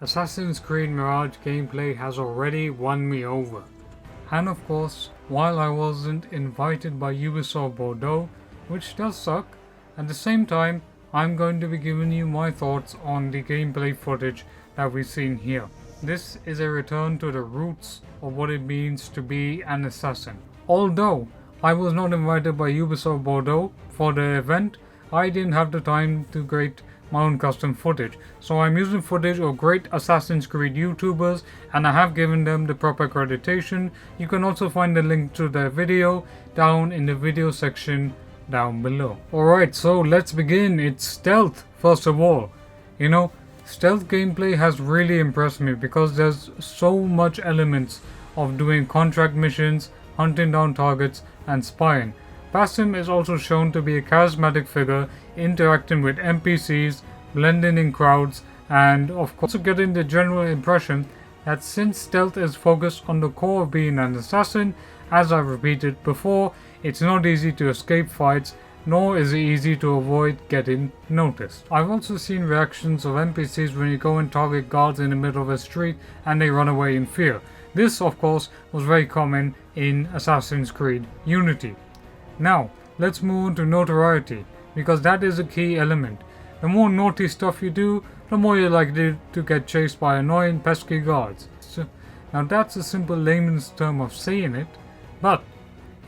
Assassin's Creed Mirage gameplay has already won me over. And of course, while I wasn't invited by Ubisoft Bordeaux, which does suck, at the same time, I'm going to be giving you my thoughts on the gameplay footage that we've seen here. This is a return to the roots of what it means to be an assassin. Although I was not invited by Ubisoft Bordeaux for the event, I didn't have the time to create my own custom footage. So I'm using footage of great Assassin's Creed YouTubers and I have given them the proper accreditation. You can also find the link to their video down in the video section down below. Alright, so let's begin. It's stealth first of all. Stealth gameplay has really impressed me because there's so much elements of doing contract missions, hunting down targets and spying. Basim is also shown to be a charismatic figure interacting with NPCs, blending in crowds, and of course getting the general impression that since stealth is focused on the core of being an assassin, as I've repeated before, it's not easy to escape fights, nor is it easy to avoid getting noticed. I've also seen reactions of NPCs when you go and target guards in the middle of a street and they run away in fear. This of course was very common in Assassin's Creed Unity. Now, let's move on to notoriety, because that is a key element. The more naughty stuff you do, the more you're likely to get chased by annoying, pesky guards. Now that's a simple layman's term of saying it, but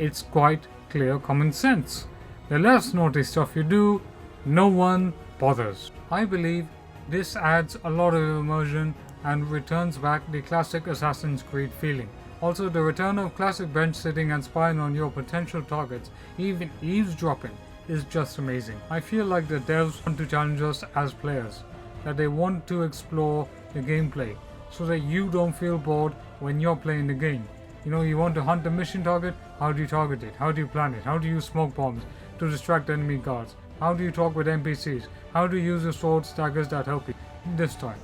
it's quite clear common sense. The less naughty stuff you do, no one bothers. I believe this adds a lot of immersion and returns back the classic Assassin's Creed feeling. Also, the return of classic bench sitting and spying on your potential targets, even eavesdropping, is just amazing. I feel like the devs want to challenge us as players, that they want to explore the gameplay, so that you don't feel bored when you're playing the game. You want to hunt a mission target, how do you target it? How do you plan it? How do you use smoke bombs to distract enemy guards? How do you talk with NPCs? How do you use the swords, daggers that help you? This time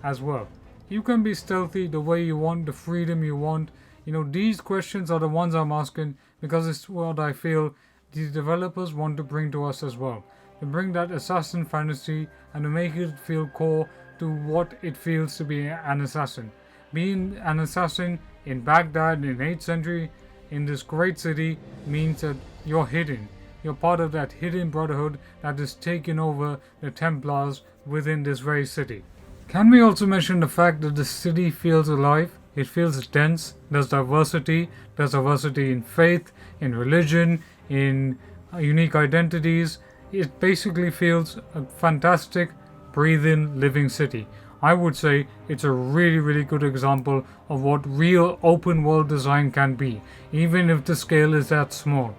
as well. You can be stealthy the way you want, the freedom you want. These questions are the ones I'm asking because it's what I feel these developers want to bring to us as well. To bring that assassin fantasy and to make it feel core to what it feels to be an assassin. Being an assassin in Baghdad in 8th century in this great city means that you're hidden. You're part of that hidden brotherhood that is taking over the Templars within this very city. Can we also mention the fact that the city feels alive? It feels dense. There's diversity in faith, in religion, in unique identities. It basically feels a fantastic, breathing, living city. I would say it's a really, really good example of what real open world design can be, even if the scale is that small.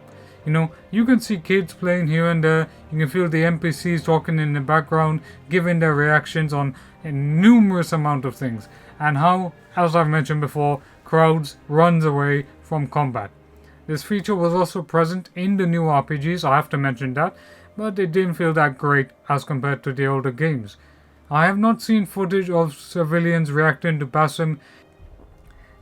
You can see kids playing here and there, you can feel the NPCs talking in the background, giving their reactions on a numerous amount of things, and how, as I've mentioned before, crowds runs away from combat. This feature was also present in the new RPGs, I have to mention that, but it didn't feel that great as compared to the older games. I have not seen footage of civilians reacting to Basim.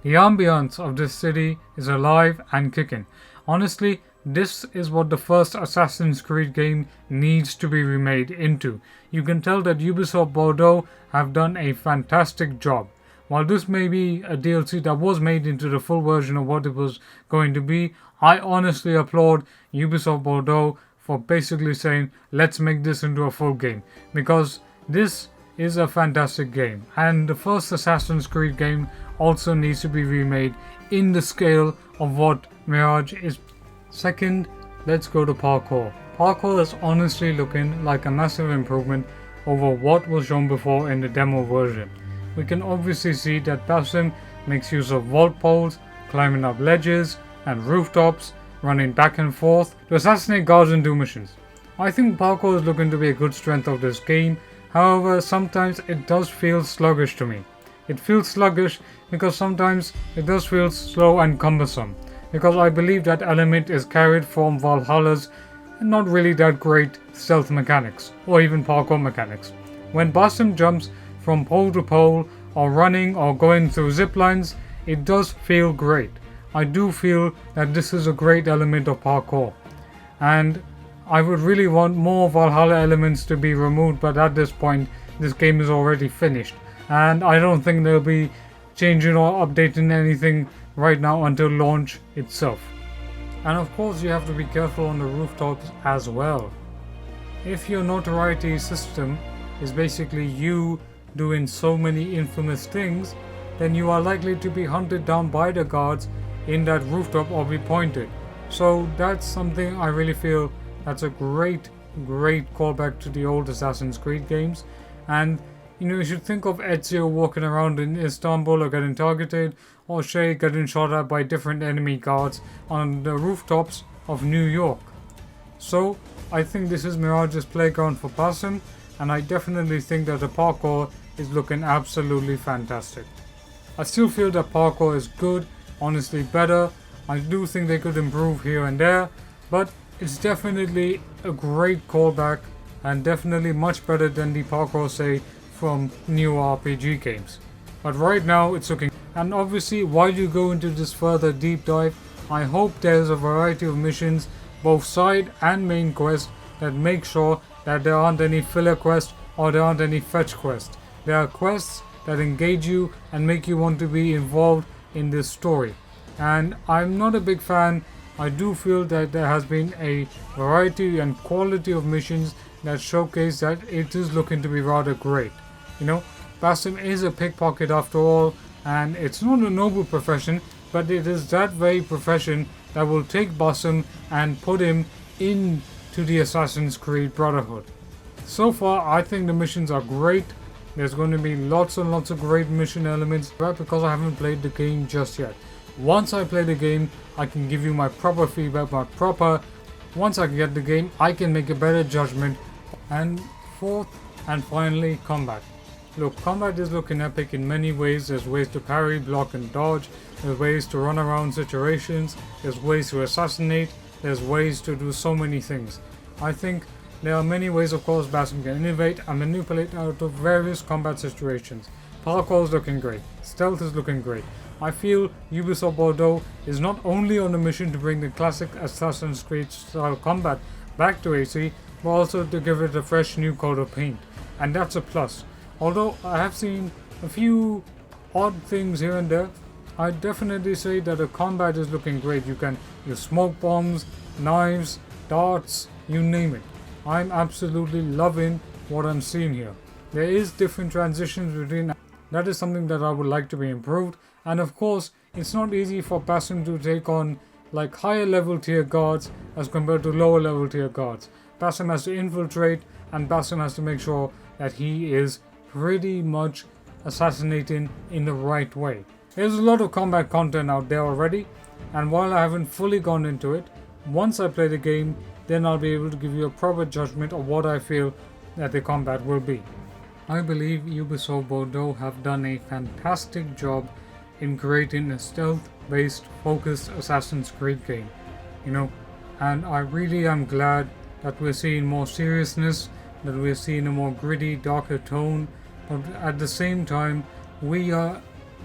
The ambience of this city is alive and kicking. Honestly, this is what the first Assassin's Creed game needs to be remade into. You can tell that Ubisoft Bordeaux have done a fantastic job. While this may be a DLC that was made into the full version of what it was going to be, I honestly applaud Ubisoft Bordeaux for basically saying, let's make this into a full game. Because this is a fantastic game. And the first Assassin's Creed game also needs to be remade in the scale of what Mirage is. Second, let's go to Parkour. Parkour is honestly looking like a massive improvement over what was shown before in the demo version. We can obviously see that Basim makes use of vault poles, climbing up ledges and rooftops, running back and forth to assassinate guards and do missions. I think Parkour is looking to be a good strength of this game, however sometimes it does feel sluggish to me. It feels sluggish because sometimes it does feel slow and cumbersome, because I believe that element is carried from Valhalla's not really that great stealth mechanics, or even parkour mechanics. When Basim jumps from pole to pole, or running or going through zip lines, it does feel great. I do feel that this is a great element of parkour. And I would really want more Valhalla elements to be removed, but at this point, this game is already finished. and I don't think they'll be changing or updating anything right now until launch itself. And of course you have to be careful on the rooftops as well. If your notoriety system is basically you doing so many infamous things, then you are likely to be hunted down by the guards in that rooftop or be pointed. So that's something I really feel that's a great callback to the old Assassin's Creed games. And you should think of Ezio walking around in Istanbul or getting targeted, or Shay getting shot at by different enemy guards on the rooftops of New York. So I think this is Mirage's playground for Basim, and I definitely think that the parkour is looking absolutely fantastic. I still feel that parkour is good, honestly better. I do think they could improve here and there, but it's definitely a great callback and definitely much better than the parkour, say, from new RPG games. But right now it's looking, and obviously while you go into this further deep dive, I hope there's a variety of missions, both side and main quest, that make sure that there aren't any filler quests or there aren't any fetch quests. There are quests that engage you and make you want to be involved in this story. And I'm not a big fan. I do feel that there has been a variety and quality of missions that showcase that it is looking to be rather great. Basim is a pickpocket after all, and it's not a noble profession, but it is that very profession that will take Basim and put him into the Assassin's Creed Brotherhood. So far, I think the missions are great. There's going to be lots and lots of great mission elements, but because I haven't played the game just yet. Once I play the game, I can give you my proper feedback, once I get the game, I can make a better judgment. And fourth and finally, combat. Look, combat is looking epic in many ways. There's ways to parry, block and dodge. There's ways to run around situations. There's ways to assassinate. There's ways to do so many things. I think there are many ways, of course, Basim can innovate and manipulate out of various combat situations. Parkour is looking great. Stealth is looking great. I feel Ubisoft Bordeaux is not only on a mission to bring the classic Assassin's Creed style combat back to AC, but also to give it a fresh new coat of paint. And that's a plus. Although I have seen a few odd things here and there, I definitely say that the combat is looking great. You can use smoke bombs, knives, darts, you name it. I'm absolutely loving what I'm seeing here. There is different transitions between. That is something that I would like to be improved. And of course, it's not easy for Basim to take on like higher level tier guards as compared to lower level tier guards. Basim has to infiltrate, and Basim has to make sure that he is pretty much assassinating in the right way. There's a lot of combat content out there already, and while I haven't fully gone into it, once I play the game, then I'll be able to give you a proper judgment of what I feel that the combat will be. I believe Ubisoft Bordeaux have done a fantastic job in creating a stealth-based, focused Assassin's Creed game. And I really am glad that we're seeing more seriousness, that we're seeing a more gritty, darker tone, but at the same time, we are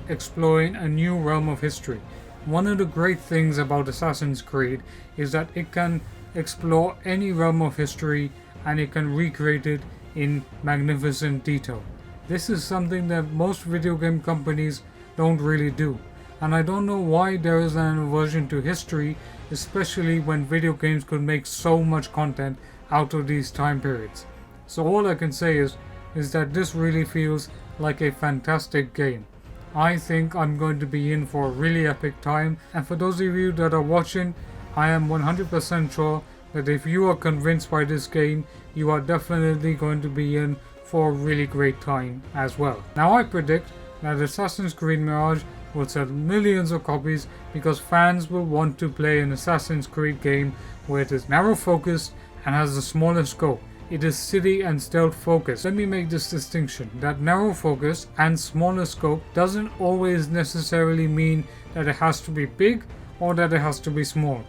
exploring a new realm of history. One of the great things about Assassin's Creed is that it can explore any realm of history and it can recreate it in magnificent detail. This is something that most video game companies don't really do, and I don't know why there is an aversion to history, especially when video games could make so much content out of these time periods. So all I can say is that this really feels like a fantastic game. I think I'm going to be in for a really epic time, and for those of you that are watching, I am 100% sure that if you are convinced by this game, you are definitely going to be in for a really great time as well. Now I predict that Assassin's Creed Mirage will sell millions of copies because fans will want to play an Assassin's Creed game where it is narrow focused and has a smaller scope. It is city and stealth focused. Let me make this distinction that narrow focus and smaller scope doesn't always necessarily mean that it has to be big or that it has to be small.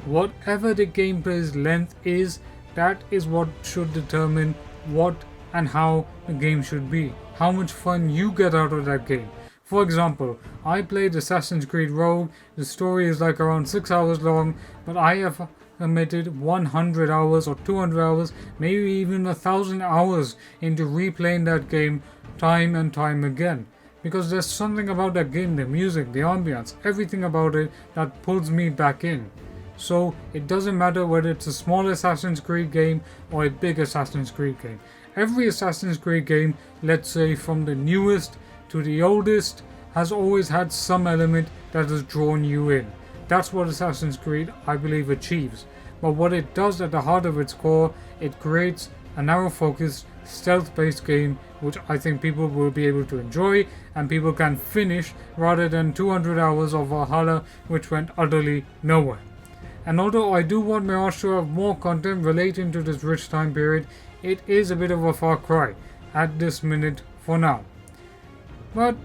Whatever the gameplay's length is, that is what should determine what and how the game should be. How much fun you get out of that game. For example, I played Assassin's Creed Rogue. The story is like around 6 hours long, but I have committed 100 hours or 200 hours, maybe even 1,000 hours into replaying that game time and time again. Because there's something about that game, the music, the ambience, everything about it that pulls me back in. So it doesn't matter whether it's a small Assassin's Creed game or a big Assassin's Creed game. Every Assassin's Creed game, let's say from the newest to the oldest, has always had some element that has drawn you in. That's what Assassin's Creed, I believe, achieves. But what it does at the heart of its core, it creates a narrow-focused, stealth-based game which I think people will be able to enjoy and people can finish rather than 200 hours of Valhalla which went utterly nowhere. And although I do want Mirage to have more content relating to this rich time period, it is a bit of a far cry at this minute for now. But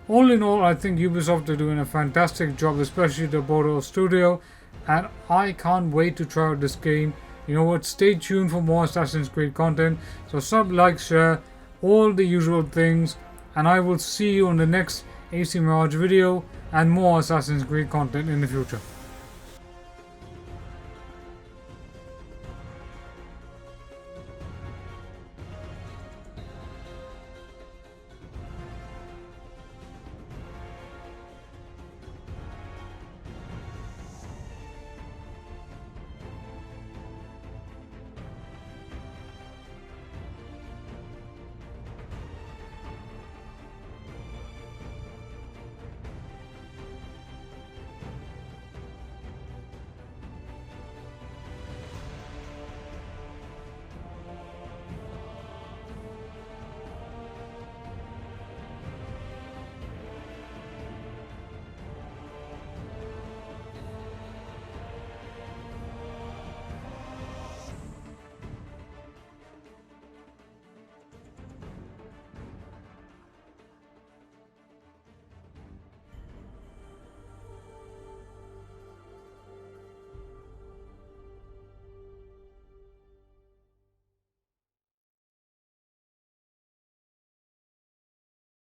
all in all, I think Ubisoft are doing a fantastic job, especially the Bordeaux studio, and I can't wait to try out this game. You know what, stay tuned for more Assassin's Creed content, so sub, like, share, all the usual things, and I will see you on the next AC Mirage video and more Assassin's Creed content in the future.